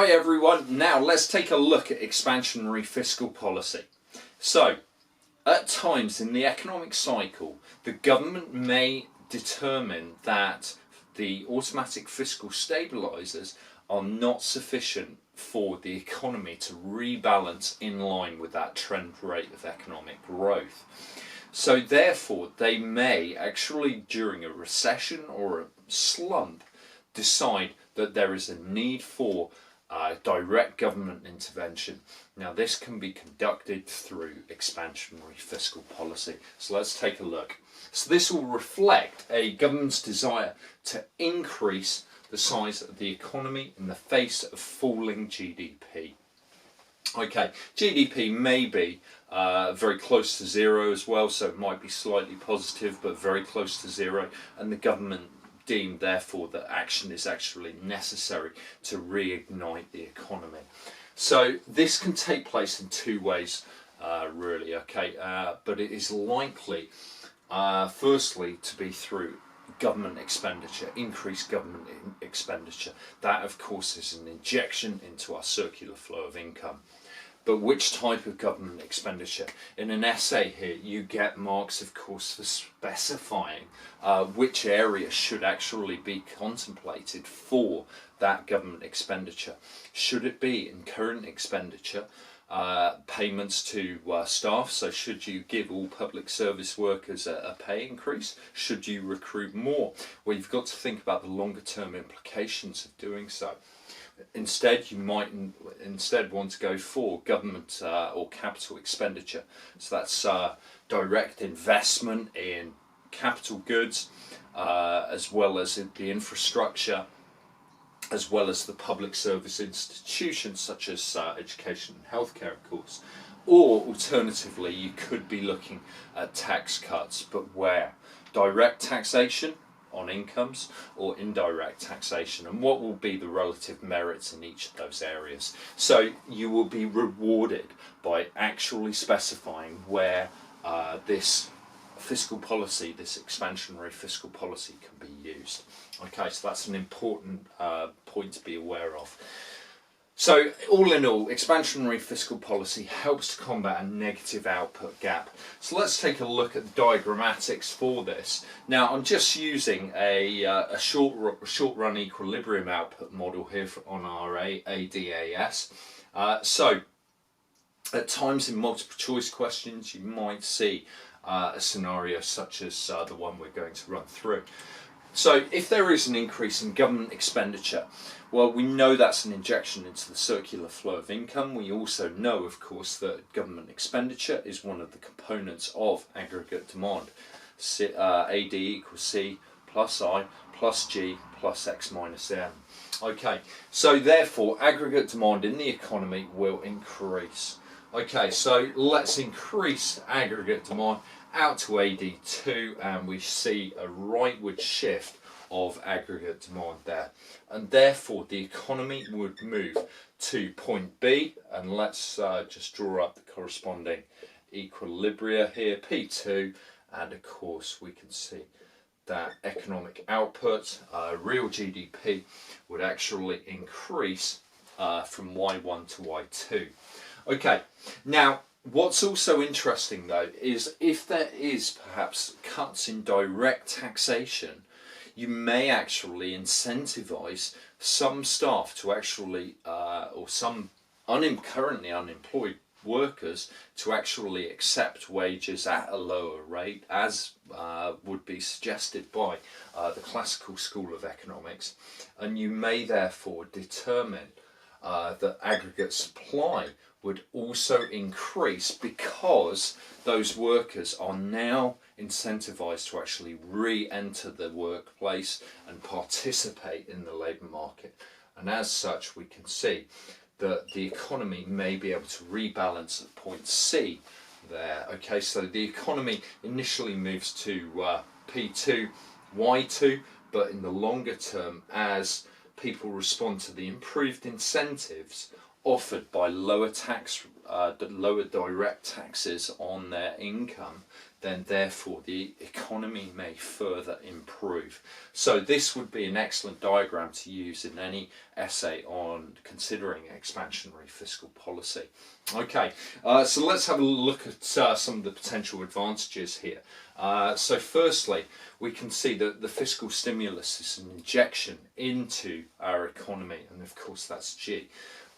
Hi everyone, now let's take a look at expansionary fiscal policy. So, at times in the economic cycle, the government may determine that the automatic fiscal stabilisers are not sufficient for the economy to rebalance in line with that trend rate of economic growth. So therefore, they may actually, during a recession or a slump, decide that there is a need for direct government intervention. Now this can be conducted through expansionary fiscal policy. So let's take a look. So this will reflect a government's desire to increase the size of the economy in the face of falling GDP. Okay, GDP may be very close to zero as well, so it might be slightly positive but very close to zero, and the government deemed therefore that action is actually necessary to reignite the economy. So this can take place in two ways really, okay, but it is likely firstly to be through government expenditure, increased government expenditure. That of course is an injection into our circular flow of income. But which type of government expenditure? In an essay here you get marks of course for specifying which area should actually be contemplated for that government expenditure. Should it be in current expenditure, payments to staff? So should you give all public service workers a pay increase? Should you recruit more? Well, you've got to think about the longer term implications of doing so. Instead, you might want to go for government or capital expenditure. So that's direct investment in capital goods, as well as in the infrastructure, as well as the public service institutions such as education and healthcare, of course. Or alternatively, you could be looking at tax cuts, but where? Direct taxation on incomes or indirect taxation, and what will be the relative merits in each of those areas. So you will be rewarded by actually specifying where this fiscal policy, this expansionary fiscal policy, can be used. Okay, so that's an important point to be aware of. So all in all, expansionary fiscal policy helps to combat a negative output gap. So let's take a look at the diagrammatics for this. Now I'm just using a short run equilibrium output model here on our ADAS. So at times in multiple choice questions you might see a scenario such as the one we're going to run through. So if there is an increase in government expenditure, well, we know that's an injection into the circular flow of income. We also know, of course, that government expenditure is one of the components of aggregate demand. AD equals C plus I plus G plus X minus M. Okay, so therefore aggregate demand in the economy will increase. Okay, so let's increase aggregate demand out to AD2, and we see a rightward shift of aggregate demand there, and therefore the economy would move to point B, and let's just draw up the corresponding equilibria here, P2, and of course we can see that economic output, real GDP, would actually increase from Y1 to Y2. Okay, now what's also interesting though is if there is perhaps cuts in direct taxation, you may actually incentivize some staff to actually, or some currently unemployed workers to actually accept wages at a lower rate, as would be suggested by the classical school of economics, and you may therefore determine that aggregate supply would also increase because those workers are now incentivized to actually re-enter the workplace and participate in the labour market. And as such, we can see that the economy may be able to rebalance at point C there. Okay, so the economy initially moves to P2, Y2, but in the longer term, as people respond to the improved incentives offered by lower direct taxes on their income, then therefore the economy may further improve. So this would be an excellent diagram to use in any essay on considering expansionary fiscal policy. Okay, so let's have a look at some of the potential advantages here. So firstly, we can see that the fiscal stimulus is an injection into our economy, and of course that's G.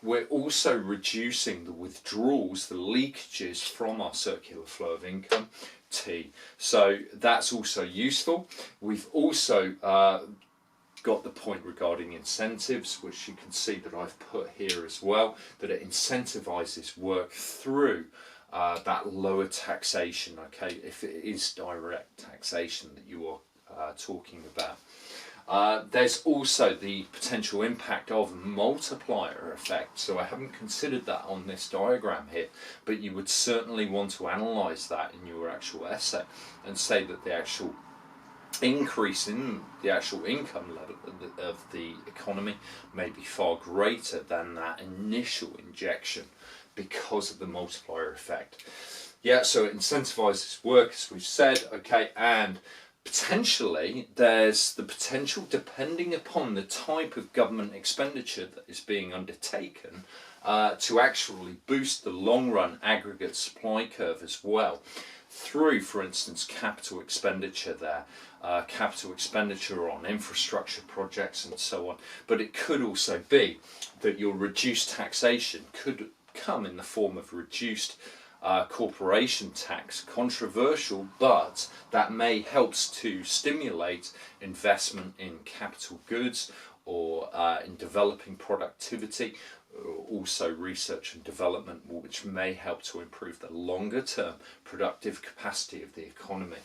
We're also reducing the withdrawals, the leakages from our circular flow of income, T. So that's also useful. We've also got the point regarding incentives, which you can see that I've put here as well, that it incentivizes work through that lower taxation, okay, if it is direct taxation that you are talking about. There's also the potential impact of multiplier effect. So I haven't considered that on this diagram here, but you would certainly want to analyse that in your actual essay and say that the actual increase in the actual income level of the economy may be far greater than that initial injection because of the multiplier effect. Yeah, so it incentivises work, as we've said, okay, and potentially there's the potential, depending upon the type of government expenditure that is being undertaken, to actually boost the long run aggregate supply curve as well through, for instance, capital expenditure there, capital expenditure on infrastructure projects and so on. But it could also be that your reduced taxation could come in the form of reduced corporation tax. Controversial, but that may help to stimulate investment in capital goods or in developing productivity, also research and development, which may help to improve the longer term productive capacity of the economy.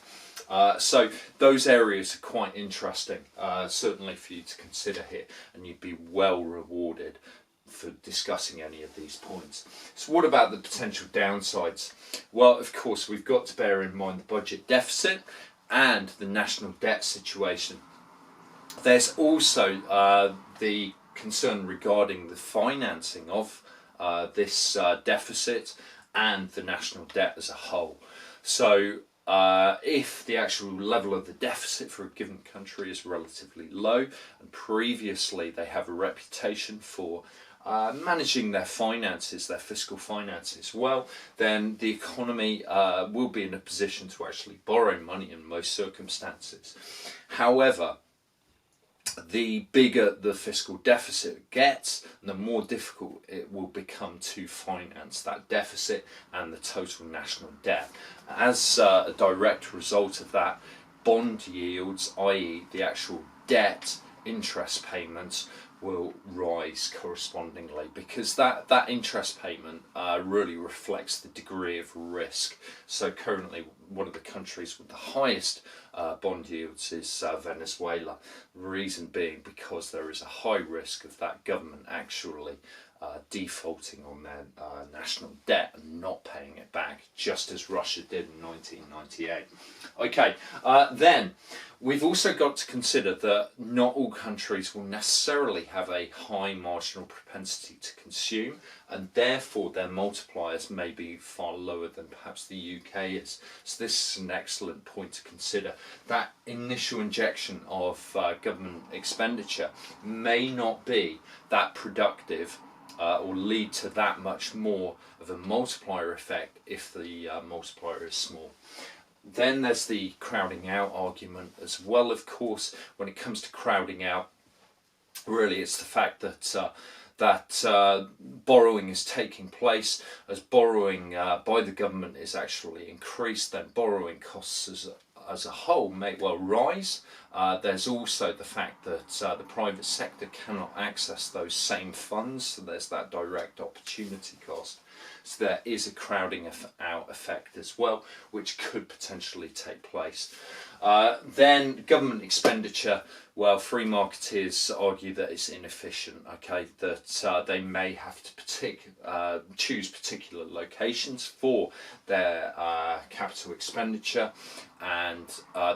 So those areas are quite interesting, certainly for you to consider here, and you'd be well rewarded for discussing any of these points. So what about the potential downsides? Well, of course, we've got to bear in mind the budget deficit and the national debt situation. There's also the concern regarding the financing of this deficit and the national debt as a whole. So if the actual level of the deficit for a given country is relatively low, and previously they have a reputation for managing their finances, their fiscal finances well, then the economy will be in a position to actually borrow money in most circumstances. However, the bigger the fiscal deficit gets, the more difficult it will become to finance that deficit and the total national debt. As a direct result of that, bond yields, i.e. the actual debt interest payments, will rise correspondingly, because that interest payment really reflects the degree of risk. So currently one of the countries with the highest bond yields is Venezuela. The reason being because there is a high risk of that government actually defaulting on their national debt and not paying it back, just as Russia did in 1998. Okay, then we've also got to consider that not all countries will necessarily have a high marginal propensity to consume, and therefore their multipliers may be far lower than perhaps the UK is. So this is an excellent point to consider. That initial injection of government expenditure may not be that productive or lead to that much more of a multiplier effect if the multiplier is small. Then there's the crowding out argument as well. Of course, when it comes to crowding out, really it's the fact that borrowing is taking place. As borrowing by the government is actually increased, then borrowing costs as a whole may well rise. There's also the fact that the private sector cannot access those same funds, so there's that direct opportunity cost. So there is a crowding out effect as well, which could potentially take place. Then government expenditure, well, free marketeers argue that it's inefficient, okay, that they may have to choose particular locations for their capital expenditure, and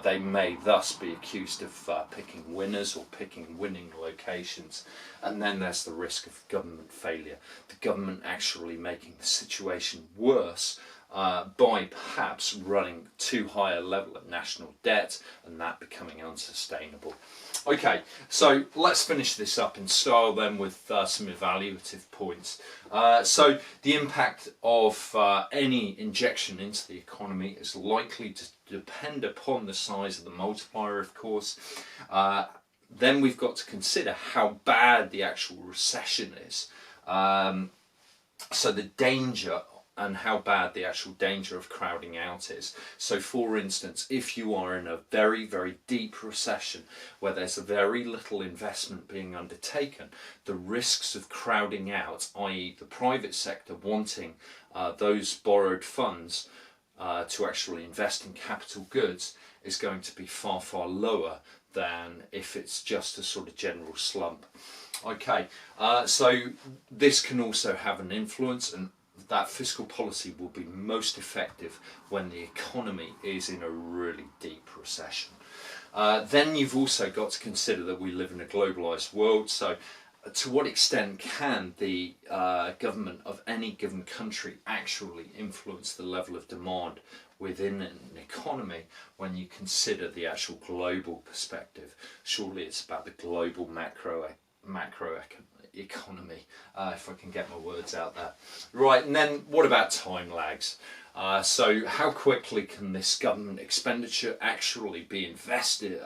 they may thus be accused accused of picking winners or picking winning locations. And then there's the risk of government failure, the government actually making the situation worse by perhaps running too high a level of national debt and that becoming unsustainable. Okay, so let's finish this up in style then with some evaluative points. So the impact of any injection into the economy is likely to depend upon the size of the multiplier, of course. Then we've got to consider how bad the actual recession is. So the danger and how bad the actual danger of crowding out is. So for instance, if you are in a very, very deep recession where there's very little investment being undertaken, the risks of crowding out, i.e. the private sector wanting those borrowed funds to actually invest in capital goods, is going to be far, far lower than if it's just a sort of general slump. Okay, so this can also have an influence, and that fiscal policy will be most effective when the economy is in a really deep recession. Then you've also got to consider that we live in a globalised world, so to what extent can the government of any given country actually influence the level of demand within an economy when you consider the actual global perspective? Surely it's about the global macro economy, if I can get my words out there. Right, and then what about time lags? So how quickly can this government expenditure actually be invested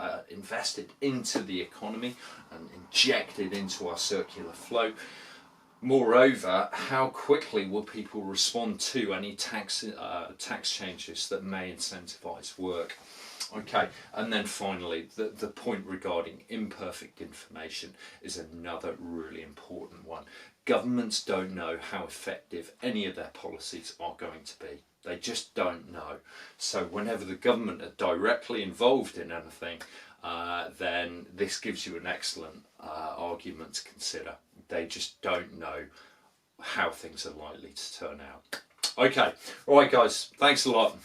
into the economy and injected into our circular flow? Moreover, how quickly will people respond to any tax changes that may incentivise work? Okay, and then finally, the point regarding imperfect information is another really important one. Governments don't know how effective any of their policies are going to be. They just don't know. So whenever the government are directly involved in anything, then this gives you an excellent argument to consider. They just don't know how things are likely to turn out. Okay, all right guys, thanks a lot.